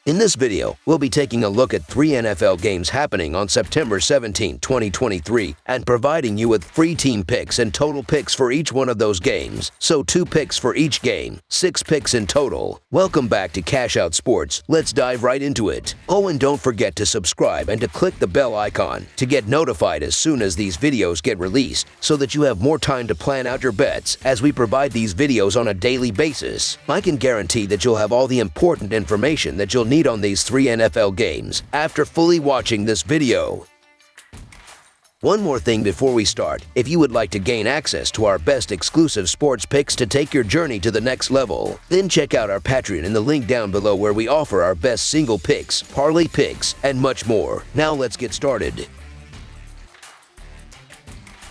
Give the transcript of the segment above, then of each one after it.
In this video, we'll be taking a look at 3 NFL games happening on September 17, 2023, and providing you with free team picks and total picks for each one of those games. So 2 picks for each game, 6 picks in total. Welcome back to Cash Out Sports. Let's dive right into it. Oh, and don't forget to subscribe and to click the bell icon to get notified as soon as these videos get released, so that you have more time to plan out your bets as we provide these videos on a daily basis. I can guarantee that you'll have all the important information that you'll need on these 3 NFL games after fully watching this video. One more thing before we start: if you would like to gain access to our best exclusive sports picks to take your journey to the next level, then check out our Patreon in the link down below, where we offer our best single picks, parlay picks, and much more. Now let's get started.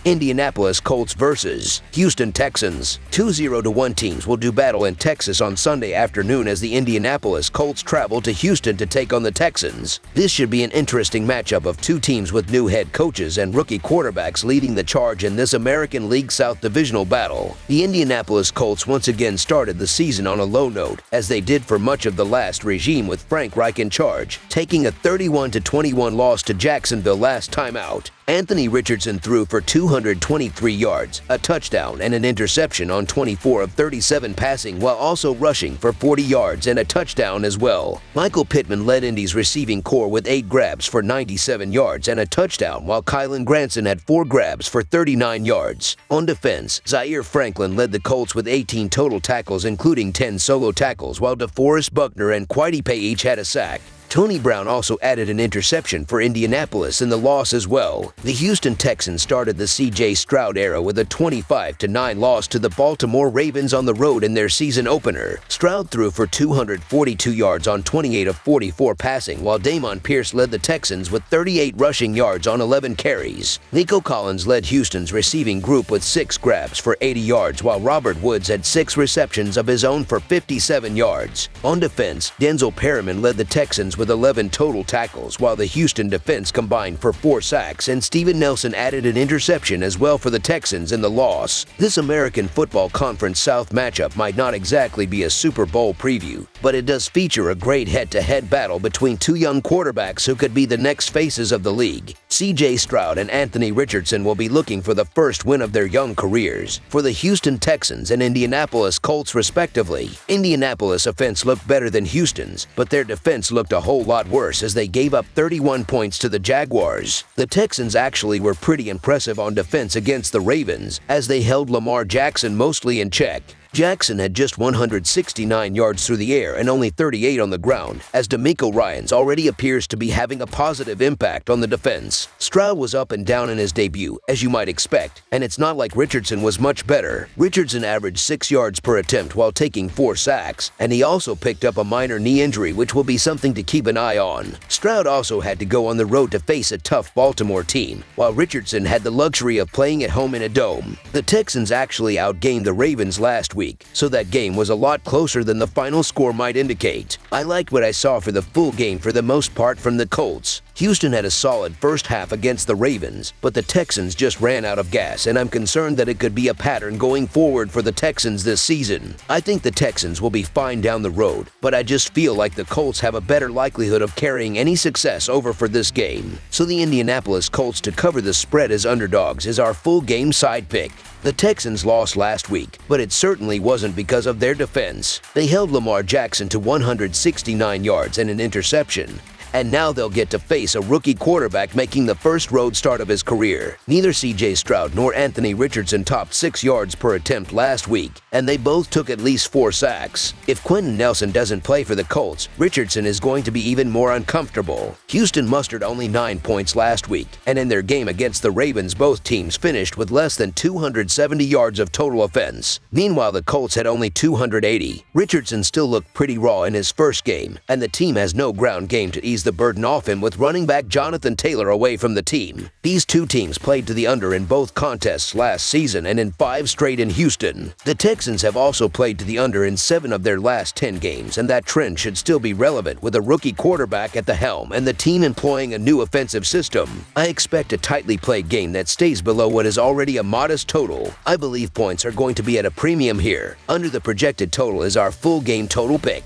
Indianapolis Colts versus Houston Texans. 2-0-1 teams will do battle in Texas on Sunday afternoon as the Indianapolis Colts travel to Houston to take on the Texans. This should be an interesting matchup of 2 teams with new head coaches and rookie quarterbacks leading the charge in this American League South divisional battle. The Indianapolis Colts once again started the season on a low note, as they did for much of the last regime with Frank Reich in charge, taking a 31-21 loss to Jacksonville last time out. Anthony Richardson threw for 223 yards, a touchdown, and an interception on 24 of 37 passing, while also rushing for 40 yards and a touchdown as well. Michael Pittman led Indy's receiving corps with 8 grabs for 97 yards and a touchdown, while Kylan Granson had 4 grabs for 39 yards. On defense, Zaire Franklin led the Colts with 18 total tackles, including 10 solo tackles, while DeForest Buckner and Quidey Pay each had a sack. Tony Brown also added an interception for Indianapolis in the loss as well. The Houston Texans started the C.J. Stroud era with a 25-9 loss to the Baltimore Ravens on the road in their season opener. Stroud threw for 242 yards on 28 of 44 passing, while Damon Pierce led the Texans with 38 rushing yards on 11 carries. Nico Collins led Houston's receiving group with 6 grabs for 80 yards, while Robert Woods had 6 receptions of his own for 57 yards. On defense, Denzel Perryman led the Texans with 11 total tackles, while the Houston defense combined for 4 sacks, and Steven Nelson added an interception as well for the Texans in the loss. This American Football Conference South matchup might not exactly be a Super Bowl preview, but it does feature a great head-to-head battle between 2 young quarterbacks who could be the next faces of the league. C.J. Stroud and Anthony Richardson will be looking for the first win of their young careers for the Houston Texans and Indianapolis Colts respectively. Indianapolis' offense looked better than Houston's, but their defense looked a whole lot worse as they gave up 31 points to the Jaguars. The Texans actually were pretty impressive on defense against the Ravens, as they held Lamar Jackson mostly in check. Jackson had just 169 yards through the air and only 38 on the ground, as DeMeco Ryans already appears to be having a positive impact on the defense. Stroud was up and down in his debut, as you might expect, and it's not like Richardson was much better. Richardson averaged 6 yards per attempt while taking 4 sacks, and he also picked up a minor knee injury, which will be something to keep an eye on. Stroud also had to go on the road to face a tough Baltimore team, while Richardson had the luxury of playing at home in a dome. The Texans actually outgained the Ravens last week, so that game was a lot closer than the final score might indicate. I liked what I saw for the full game for the most part from the Colts. Houston had a solid first half against the Ravens, but the Texans just ran out of gas, and I'm concerned that it could be a pattern going forward for the Texans this season. I think the Texans will be fine down the road, but I just feel like the Colts have a better likelihood of carrying any success over for this game. So the Indianapolis Colts to cover the spread as underdogs is our full game side pick. The Texans lost last week, but it certainly wasn't because of their defense. They held Lamar Jackson to 169 yards and an interception, and now they'll get to face a rookie quarterback making the first road start of his career. Neither C.J. Stroud nor Anthony Richardson topped 6 yards per attempt last week, and they both took at least 4 sacks. If Quentin Nelson doesn't play for the Colts, Richardson is going to be even more uncomfortable. Houston mustered only 9 points last week, and in their game against the Ravens, both teams finished with less than 270 yards of total offense. Meanwhile, the Colts had only 280. Richardson still looked pretty raw in his first game, and the team has no ground game to ease the burden off him with running back Jonathan Taylor away from the team. These 2 teams played to the under in both contests last season and in 5 straight in Houston. The Texans have also played to the under in 7 of their last 10 games, and that trend should still be relevant with a rookie quarterback at the helm and the team employing a new offensive system. I expect a tightly played game that stays below what is already a modest total. I believe points are going to be at a premium here. Under the projected total is our full game total pick.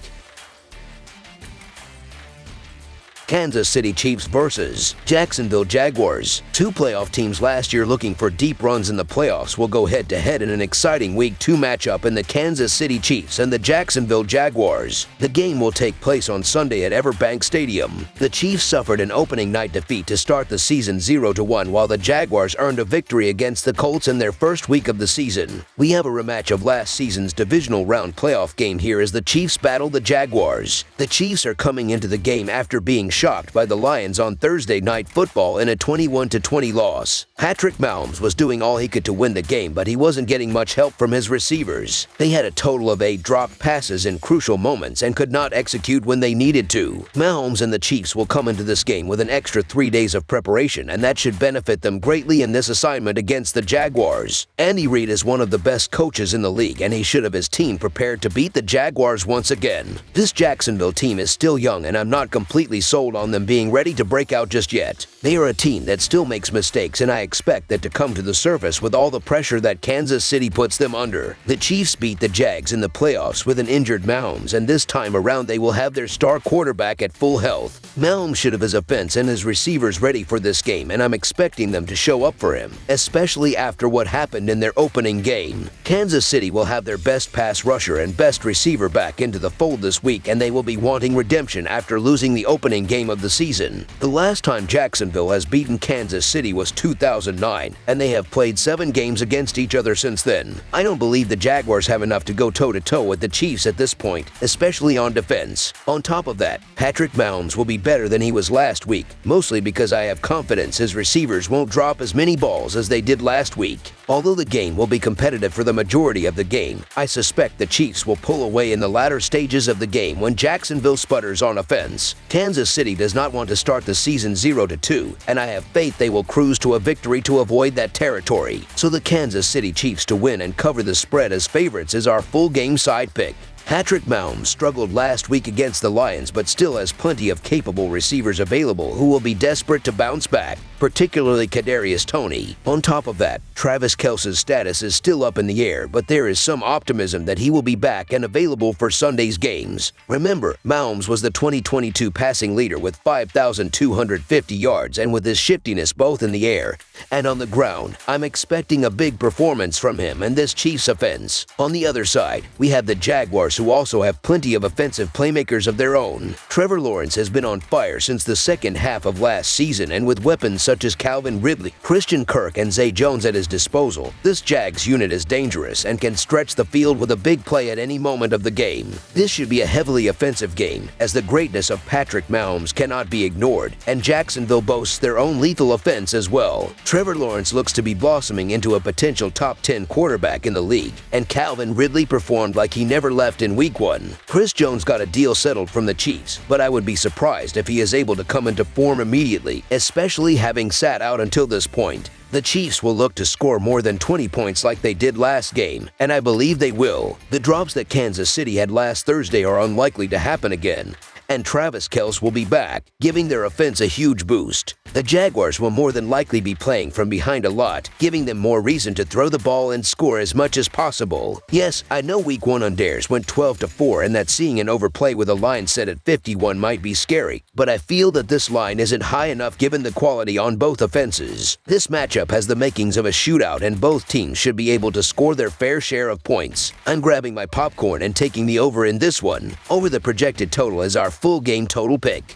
Kansas City Chiefs versus Jacksonville Jaguars. Two playoff teams last year looking for deep runs in the playoffs will go head-to-head in an exciting Week 2 matchup in the Kansas City Chiefs and the Jacksonville Jaguars. The game will take place on Sunday at Everbank Stadium. The Chiefs suffered an opening night defeat to start the season 0-1, while the Jaguars earned a victory against the Colts in their first week of the season. We have a rematch of last season's divisional round playoff game here as the Chiefs battle the Jaguars. The Chiefs are coming into the game after being shocked by the Lions on Thursday Night Football in a 21-20 loss. Patrick Mahomes was doing all he could to win the game, but he wasn't getting much help from his receivers. They had a total of 8 dropped passes in crucial moments and could not execute when they needed to. Mahomes and the Chiefs will come into this game with an extra 3 days of preparation, and that should benefit them greatly in this assignment against the Jaguars. Andy Reid is one of the best coaches in the league, and he should have his team prepared to beat the Jaguars once again. This Jacksonville team is still young, and I'm not completely sold on them being ready to break out just yet. They are a team that still makes mistakes, and I expect that to come to the surface with all the pressure that Kansas City puts them under. The Chiefs beat the Jags in the playoffs with an injured Mahomes, and this time around they will have their star quarterback at full health. Mahomes should have his offense and his receivers ready for this game, and I'm expecting them to show up for him, especially after what happened in their opening game. Kansas City will have their best pass rusher and best receiver back into the fold this week, and they will be wanting redemption after losing the opening game of the season. The last time Jacksonville has beaten Kansas City was 2009, and they have played 7 games against each other since then. I don't believe the Jaguars have enough to go toe-to-toe with the Chiefs at this point, especially on defense. On top of that, Patrick Mahomes will be better than he was last week, mostly because I have confidence his receivers won't drop as many balls as they did last week. Although the game will be competitive for the majority of the game, I suspect the Chiefs will pull away in the latter stages of the game when Jacksonville sputters on offense. Kansas City does not want to start the season 0-2, and I have faith they will cruise to a victory to avoid that territory. So the Kansas City Chiefs to win and cover the spread as favorites is our full game side pick. Patrick Mahomes struggled last week against the Lions, but still has plenty of capable receivers available who will be desperate to bounce back, particularly Kadarius Toney. On top of that, Travis Kelce's status is still up in the air, but there is some optimism that he will be back and available for Sunday's games. Remember, Mahomes was the 2022 passing leader with 5,250 yards, and with his shiftiness both in the air and on the ground, I'm expecting a big performance from him and this Chiefs offense. On the other side, we have the Jaguars, who also have plenty of offensive playmakers of their own. Trevor Lawrence has been on fire since the second half of last season, and with weapons such as Calvin Ridley, Christian Kirk, and Zay Jones at his disposal, this Jags unit is dangerous and can stretch the field with a big play at any moment of the game. This should be a heavily offensive game, as the greatness of Patrick Mahomes cannot be ignored, and Jacksonville boasts their own lethal offense as well. Trevor Lawrence looks to be blossoming into a potential top 10 quarterback in the league, and Calvin Ridley performed like he never left in Week 1. Chris Jones got a deal settled from the Chiefs, but I would be surprised if he is able to come into form immediately, especially having sat out until this point. The Chiefs will look to score more than 20 points like they did last game, and I believe they will. The drops that Kansas City had last Thursday are unlikely to happen again, and Travis Kelce will be back, giving their offense a huge boost. The Jaguars will more than likely be playing from behind a lot, giving them more reason to throw the ball and score as much as possible. Yes, I know Week 1 on dares went 12-4, and that seeing an overplay with a line set at 51 might be scary, but I feel that this line isn't high enough given the quality on both offenses. This matchup has the makings of a shootout, and both teams should be able to score their fair share of points. I'm grabbing my popcorn and taking the over in this one. Over the projected total is our full game total pick.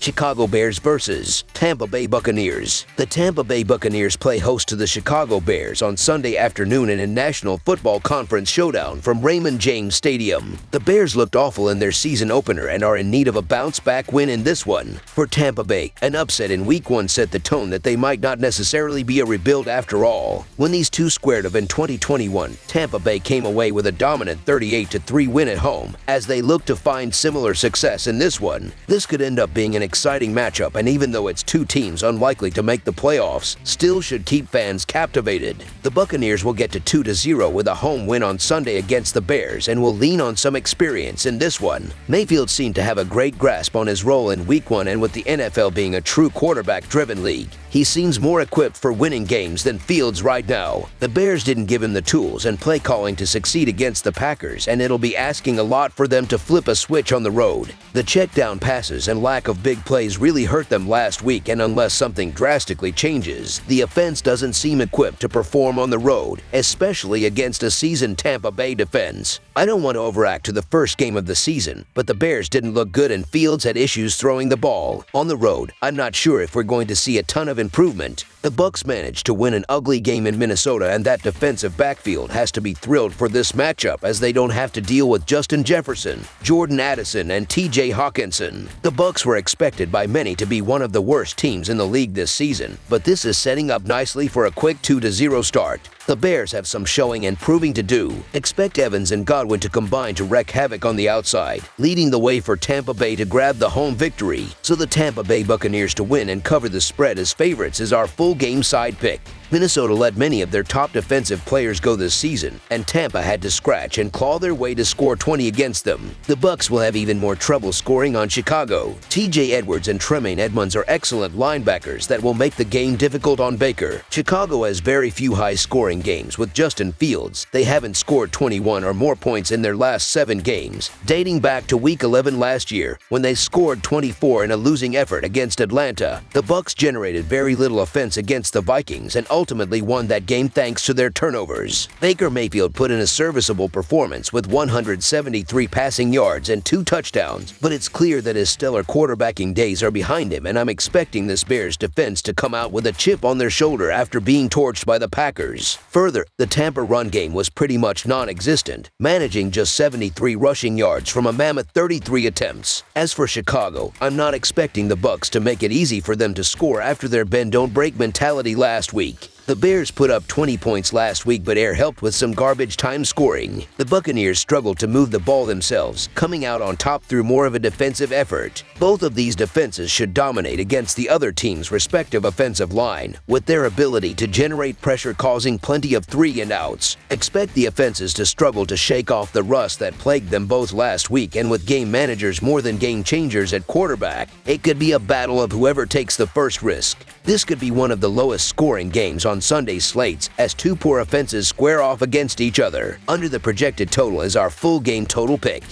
Chicago Bears versus Tampa Bay Buccaneers. The Tampa Bay Buccaneers play host to the Chicago Bears on Sunday afternoon in a National Football Conference showdown from Raymond James Stadium. The Bears looked awful in their season opener and are in need of a bounce-back win in this one. For Tampa Bay, an upset in Week 1 set the tone that they might not necessarily be a rebuild after all. When these two squared up in 2021, Tampa Bay came away with a dominant 38-3 win at home, as they look to find similar success in this one. This could end up being an exciting matchup, and even though it's two teams unlikely to make the playoffs, still should keep fans captivated. The Buccaneers will get to 2-0 with a home win on Sunday against the Bears and will lean on some experience in this one. Mayfield seemed to have a great grasp on his role in Week 1, and with the NFL being a true quarterback-driven league, He seems more equipped for winning games than Fields right now. The Bears didn't give him the tools and play calling to succeed against the Packers, and it'll be asking a lot for them to flip a switch on the road. The check down passes and lack of big plays really hurt them last week, and unless something drastically changes, the offense doesn't seem equipped to perform on the road, especially against a seasoned Tampa Bay defense. I don't want to overact to the first game of the season, but the Bears didn't look good and Fields had issues throwing the ball. On the road, I'm not sure if we're going to see a ton of improvement. The Bucs managed to win an ugly game in Minnesota, and that defensive backfield has to be thrilled for this matchup as they don't have to deal with Justin Jefferson, Jordan Addison, and TJ Hawkinson. The Bucs were expected by many to be one of the worst teams in the league this season, but this is setting up nicely for a quick 2-0 start. The Bears have some showing and proving to do. Expect Evans and Godwin to combine to wreak havoc on the outside, leading the way for Tampa Bay to grab the home victory. So the Tampa Bay Buccaneers to win and cover the spread as favorites is our full game side pick. Minnesota let many of their top defensive players go this season, and Tampa had to scratch and claw their way to score 20 against them. The Bucs will have even more trouble scoring on Chicago. TJ Edwards and Tremaine Edmonds are excellent linebackers that will make the game difficult on Baker. Chicago has very few high-scoring games with Justin Fields. They haven't scored 21 or more points in their last 7 games, dating back to Week 11 last year when they scored 24 in a losing effort against Atlanta. The Bucs generated very little offense against the Vikings and ultimately won that game thanks to their turnovers. Baker Mayfield put in a serviceable performance with 173 passing yards and 2 touchdowns, but it's clear that his stellar quarterbacking days are behind him, and I'm expecting this Bears defense to come out with a chip on their shoulder after being torched by the Packers. Further, the Tampa run game was pretty much non-existent, managing just 73 rushing yards from a mammoth 33 attempts. As for Chicago, I'm not expecting the Bucs to make it easy for them to score after their bend-don't-break mentality last week. The Bears put up 20 points last week, but air helped with some garbage time scoring. The Buccaneers struggled to move the ball themselves, coming out on top through more of a defensive effort. Both of these defenses should dominate against the other team's respective offensive line, with their ability to generate pressure causing plenty of 3-and-outs. Expect the offenses to struggle to shake off the rust that plagued them both last week, and with game managers more than game changers at quarterback, it could be a battle of whoever takes the first risk. This could be one of the lowest scoring games on Sunday's slates as 2 poor offenses square off against each other. Under the projected total is our full game total pick.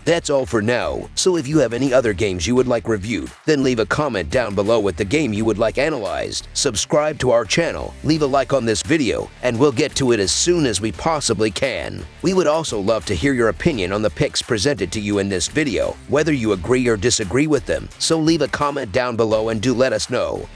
That's all for now, so if you have any other games you would like reviewed, then leave a comment down below with the game you would like analyzed. Subscribe to our channel, leave a like on this video, and we'll get to it as soon as we possibly can. We would also love to hear your opinion on the picks presented to you in this video, whether you agree or disagree with them, so leave a comment down below and do let us know.